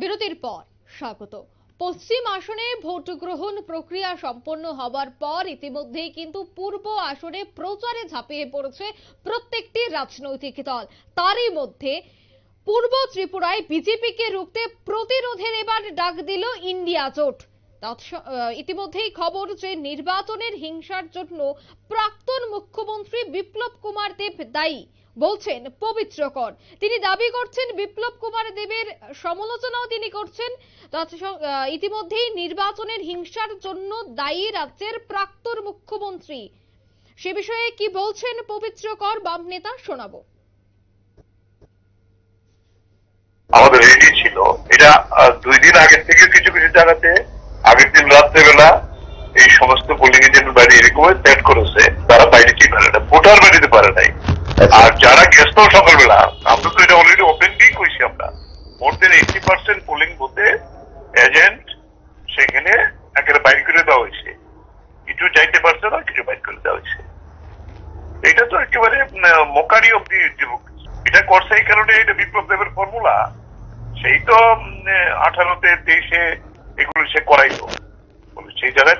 বিরতির পর স্বাগত। পশ্চিম আসনে ভোট গ্রহণ প্রক্রিয়া সম্পন্ন হবার পর ইতিমধ্যেই কিন্তু পূর্ব আসনে প্রচারে ঝাঁপিয়ে পড়েছে প্রত্যেকটি রাজনৈতিক দল। তারই মধ্যে পূর্ব ত্রিপুরায় বিজেপিকে রুখতে প্রতিরোধের এবার ডাক দিল ইন্ডিয়া জোট। ইতিমধ্যেই খবর যে নির্বাচনের হিংসার জন্য প্রাক্তন মুখ্যমন্ত্রী বিপ্লব কুমার দেব দায়ী বলছেন পবিত্র কর। তিনি দাবি করছেন বিপ্লব কুমার দেবের সমালোচনাও তিনি করছেন। ইতিমধ্যেই নির্বাচনের হিংসার জন্য দায়ী রাজ্যের প্রাক্তন মুখ্যমন্ত্রী। সে বিষয়ে কি বলছেন পবিত্র কর বাম নেতা, শোনাবো। আমাদের রেডি ছিল এটা 2 দিন আগে থেকে কিছু কিছু জায়গাতে আগের দিন রাত্রেবেলা এই সমস্ত পোলিং এজেন্ট বাইরে এরকম সেট করেছে, তারা বাইরে যেতে পারে না, ভোটার বাইরে পারে নাই। আর যারা গেছিল সকালবেলা, আমরা তো এটা অলরেডি ওপেনলি কইছি, আমরা মোর দেন 80% পোলিং বুথে এজেন্ট সেখানে একেবারে বাইর করে দেওয়া হয়েছে, কিছু চাইতে পারছে না, কিছু বাইর করে দেওয়া হয়েছে। এটা তো একেবারে মোকারি অব্দি ডেমোক্রেসি। এটা করছে এই কারণে, এটা বিপ্লব দেবের ফর্মুলা, সেই তো 18-তে 23-এ এগুলো সে করাইতো। সেই জায়গায়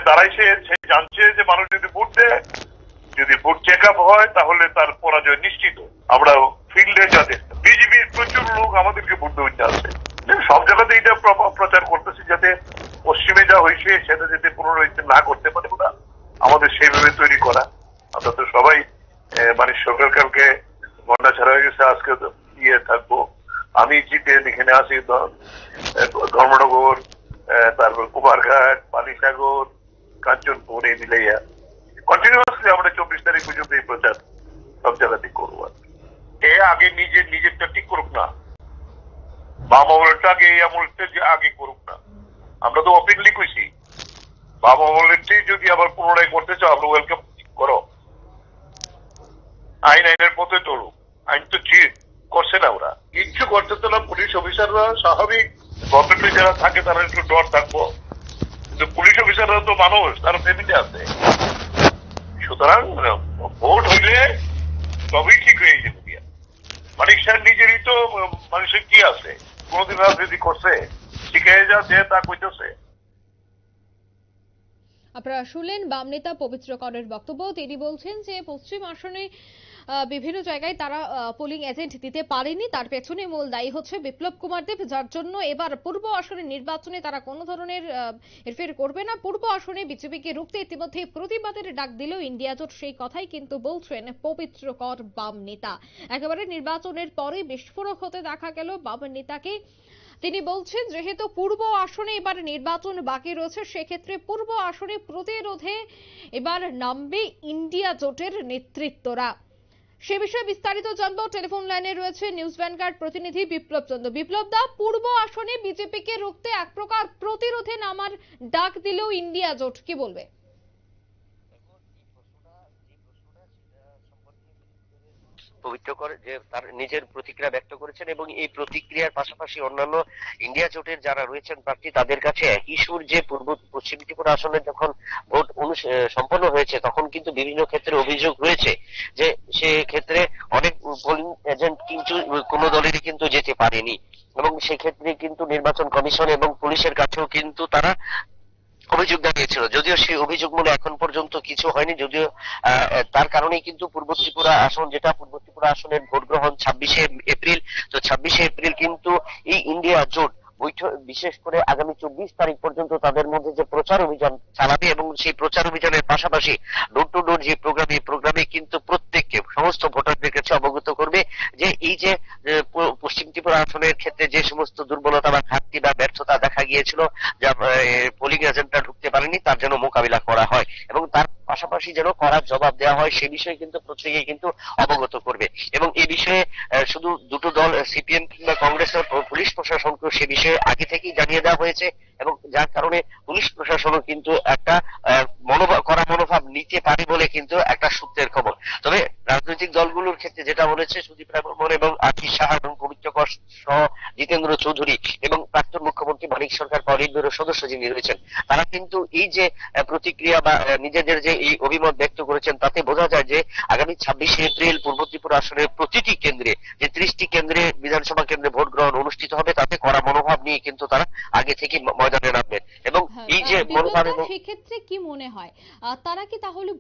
দাঁড়াইছে, সে জানছে যে মানুষ যদি ভোট দেয়, যদি ভোট চেক আপ হয় তাহলে তার পরাজয় নিশ্চিত। আমরা ফিল্ডে যাদের বিজেপির প্রচুর লোক আমাদেরকে ভোট দিতে আছে, সব জায়গাতে এটা প্রচার করতেছে যাতে পশ্চিমে যা হয়েছে সেটা যাতে পুনরাবৃত্তি না করতে পারে না, আমাদের সেইভাবে তৈরি করা। আমরা তো সবাই মানে সরকার কালকে গন্ডা ছাড়া হয়ে গেছে, আজকে থাকবো। আমি জিতে এখানে আসি ধর্মনগর, তারপর কুমারঘাট, পানিসাগর, কাঞ্চনপুর, এই মিলাইয়া কন্টিনিউয়াসলি আমরা 24 তারিখ পর্যন্ত এই প্রচার সব জায়গাতেই করবো। এ আগে নিজেরটা ঠিক করুক না, বাম আমলেরটা আগে, এই আমলটা আগে করুক না। আমরা তো ওপেনলি কইছি, বাম আমলেরটাই যদি আবার পুনরায় করতে চাও, আমরা ওয়েলকাম করো। আইনের পথে চলুক, আইন তো ঠিক করছে না, ওরা কিচ্ছু করতে তো না। পুলিশ অফিসাররা স্বাভাবিক, গভর্নমেন্টে যারা থাকে তারা একটু ডর থাকবো, কিন্তু পুলিশ অফিসাররা তো মানুষ, তারা ফ্যামিলি আছে। সুতরাং ভোট হইলে তবেই ঠিক হয়ে যাবে। মানিক সাহেব নিজেরই তো মানুষের কি আছে, কোনদিন রাজনীতি করছে, শিখে যা যে তা কইতেছে। আপনারা শুনলেন বাম নেতা পবিত্র করের বক্তব্য। তিনি বলছেন যে পশ্চিম আসনে বিভিন্ন জায়গায় তারা পোলিং এজেন্ট দিতে পারেনি, তার পেছনে মূল দায়ী হচ্ছে বিপ্লব কুমার দেব, যার জন্য এবার পূর্ব আসনের নির্বাচনে তারা কোনো ধরনের হেরফের করবে না। পূর্ব আসনে বিজেপিকে রুখতে ইতিমধ্যে প্রতিবাদের ডাক দিল ইন্ডিয়া জোট, সেই কথাই কিন্তু বলছেন পবিত্র কর বাম নেতা। একেবারে নির্বাচনের পরে বিস্ফোরক হতে দেখা গেল বাম নেতাকে। তিনি বলছেন যেহেতু পূর্ব আসনে এবার নির্বাচন বাকি রয়েছে, সেক্ষেত্রে পূর্ব আসনে প্রতিরোধে এবার নামবে ইন্ডিয়া জোটের নেতৃত্বরা। সে বিষয়ে বিস্তারিত জানবো। টেলিফোন লাইনে রয়েছে নিউজ ভ্যানগার্ড প্রতিনিধি বিপ্লব চন্দ্র। বিপ্লব দা, পূর্ব আসনে বিজেপিকে রুখতে এক প্রকার প্রতিরোধে নামার ডাক দিল ইন্ডিয়া জোট, কি বলবে? পবিত্র করে যে তার নিজের প্রতিক্রিয়া ব্যক্ত করেছেন, এবং এই প্রতিক্রিয়ার পাশাপাশি অন্যান্য ইন্ডিয়া জোটের যারা রয়েছেন প্রার্থী, তাদের কাছে একই সুর যে পশ্চিম ত্রিপুরা আসনে যখন ভোট সম্পন্ন হয়েছে তখন কিন্তু বিভিন্ন ক্ষেত্রে অভিযোগ রয়েছে যে সে ক্ষেত্রে অনেক পোলিং এজেন্ট কিন্তু কোন দলেরই কিন্তু যেতে পারেনি, এবং সেক্ষেত্রে কিন্তু নির্বাচন কমিশন এবং পুলিশের কাছেও কিন্তু তারা অভিযোগ জানিয়েছিল। যদিও সেই অভিযোগ মূলে এখন পর্যন্ত কিছু হয়নি, যদিও তার কারণেই কিন্তু পূর্ব ত্রিপুরা আসন, যেটা পূর্ব ত্রিপুরা আসনের ভোট গ্রহণ 26শে এপ্রিল, তো 26শে এপ্রিল কিন্তু এই ইন্ডিয়া জোট বিশেষ করে আগামী 24 তারিখ পর্যন্ত তাদের মধ্যে যে প্রচার অভিযান চালাবে, এবং সেই প্রচার অভিযানের পাশাপাশি ডোর টু ডোর যে প্রোগ্রাম, এই প্রোগ্রামে কিন্তু প্রত্যেককে, সমস্ত ভোটারদের কাছে অবগত করবে যে এই যে পশ্চিম ত্রিপুরা আসনের ক্ষেত্রে যে সমস্ত দুর্বলতা বা ঘাটতি বা ব্যর্থতা দেখা গিয়েছিল, যা পোলিং এজেন্টরা ঢুকতে পারেনি, তার যেন মোকাবিলা করা হয় এবং তার পাশাপাশি যেন করার জবাব দেওয়া হয়, সে বিষয়ে কিন্তু প্রত্যেকে কিন্তু অবগত করবে। এবং এই বিষয়ে শুধু দুটো দল, সিপিএম কিংবা কংগ্রেসের পুলিশ প্রশাসনকে সে বিষয়ে আগে থেকেই জানিয়ে দেওয়া হয়েছে, এবং যার কারণে পুলিশ প্রশাসনও কিন্তু একটা কড়া মনোভাব নিতে পারে বলে কিন্তু একটা সূত্রের খবর। তবে রাজনৈতিক দলগুলোর ক্ষেত্রে যেটা বলেছে সুদীপ রায় বর্মন এবং আশিস সাহা এবং পবিত্র কর সহ জিতেন্দ্র চৌধুরী এবং প্রাক্তন মুখ্যমন্ত্রী মানিক সরকার পলিট ব্যুরোর সদস্য যিনি রয়েছেন, তারা কিন্তু এই যে প্রতিক্রিয়া বা নিজেদের যে এই অভিমত ব্যক্ত করেছেন তাতে বোঝা যায় যে আগামী 26শে এপ্রিল পূর্ব ত্রিপুরা আসনের প্রতিটি কেন্দ্রে যে 30টি কেন্দ্রে বিধানসভা কেন্দ্রে ভোট গ্রহণ অনুষ্ঠিত হবে তাতে কড়া মনোভাব নিয়ে কিন্তু তারা আগে থেকে ময়দানে নামবেন। এবং এই যে মনোভাব এবং সেক্ষেত্রে কি মনে হয় তারা কি তাহলে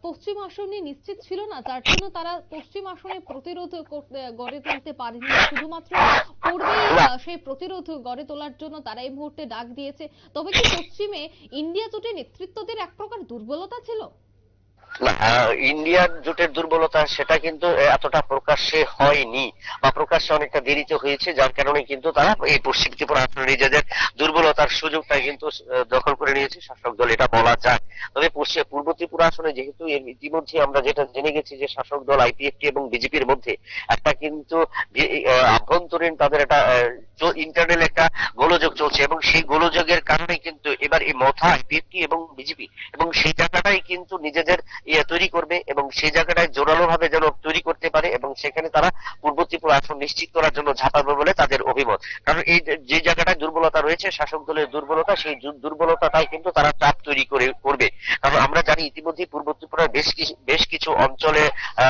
পশ্চিম আসনে নিশ্চিত ছিল না, যার জন্য তারা পশ্চিম আসনে প্রতিরোধ গড়ে তুলতে পারেনি, শুধুমাত্র পূর্বেই সেই প্রতিরোধ গড়ে তোলার জন্য তারা এই মুহূর্তে ডাক দিয়েছে? তবে কি পশ্চিমে ইন্ডিয়া জোটের নেতৃত্বদের এক প্রকার দুর্বলতা ছিল? না, ইন্ডিয়ান জোটের দুর্বলতা সেটা কিন্তু এতটা প্রকাশ্যে হয়নি বা প্রকাশ্যে অনেকটা দেরিতে হয়েছে, যার কারণে কিন্তু তারা এই পশ্চিম ত্রিপুরা আসলে নিজেদের দুর্বলতার সুযোগটা কিন্তু দখল করে নিয়েছে শাসক দল, এটা বলা যায়। তবে পূর্ব ত্রিপুরা আসলে যেহেতু ইতিমধ্যে আমরা যেটা জেনে গেছি যে শাসক দল আইপিএফটি এবং বিজেপির মধ্যে একটা কিন্তু আভ্যন্তরীণ তাদের একটা ইন্টারনাল একটা গোলযোগ চলছে এবং সেই গোলযোগের কারণে কিন্তু এবার এই মথা আইপিএফটি এবং বিজেপি এবং সেই জায়গাটাই কিন্তু নিজেদের তৈরি করবে এবং সেই জায়গাটায় জোরালো ভাবে যেন তৈরি করতে পারে এবং সেখানে তারা পূর্ব ত্রিপুরা আসন নিশ্চিত করার জন্য ঝাঁপাবে বলে তাদের অভিমত। কারণ এই যে জায়গাটায় দুর্বলতা রয়েছে শাসক দলের দুর্বলতা, সেই দুর্বলতাটাই কিন্তু তারা চাপ তৈরি করবে। কারণ আমরা জানি ইতিমধ্যে পূর্ব ত্রিপুরার বেশ কিছু অঞ্চলে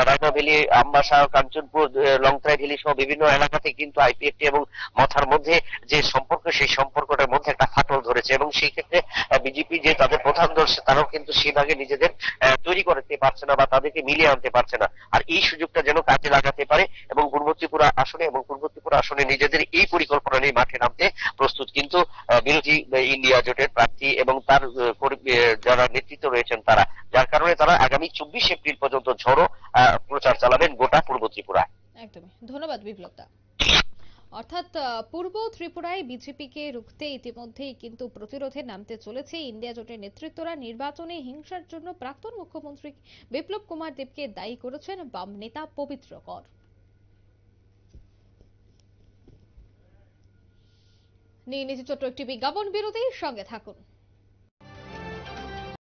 রায়না ভ্যালি, আমবাসা, কাঞ্চনপুর, লংত্রাই ভ্যালি সহ বিভিন্ন এলাকাতে কিন্তু আইপিএফটি এবং মথার মধ্যে যে সম্পর্ক সেই সম্পর্কটার মধ্যে একটা ফাটল ধরেছে এবং সেই ক্ষেত্রে বিজেপি যে তাদের প্রধান দল তারাও কিন্তু সেই ভাগে নিজেদের তৈরি করতে পারছে না বা তাদেরকে মিলিয়ে আনতে পারছে না। আর এই সুযোগটা যেন কাজে লাগাতে পারে এবং পূর্ব ত্রিপুরা আসনে নিজেদের এই পরিকল্পনা নিয়ে মাঠে নামতে প্রস্তুত কিন্তু বিরোধী ইন্ডিয়া জোটের প্রার্থী এবং তার যারা নেতৃত্ব রয়েছেন তারা, যার কারণে তারা আগামী 24 এপ্রিল পর্যন্ত ঝড়ো প্রচার চালাবেন গোটা পূর্ব ত্রিপুরা। একদমই, ধন্যবাদ বিপ্লব দা। অর্থাৎ পূর্ব ত্রিপুরায় বিজেপিকে রুখতে ইতিমধ্যেই কিন্তু প্রতিরোধে নামতে চলেছে ইন্ডিয়া জোটের নেতৃত্বরা। নির্বাচনে হিংসার জন্য প্রাক্তন মুখ্যমন্ত্রী বিপ্লব কুমার দেবকে দায়ী করেছেন বাম নেতা পবিত্র কর। নিয়ে নিচে ছোট্ট একটি বিজ্ঞাপন বিরতির সঙ্গে থাকুন।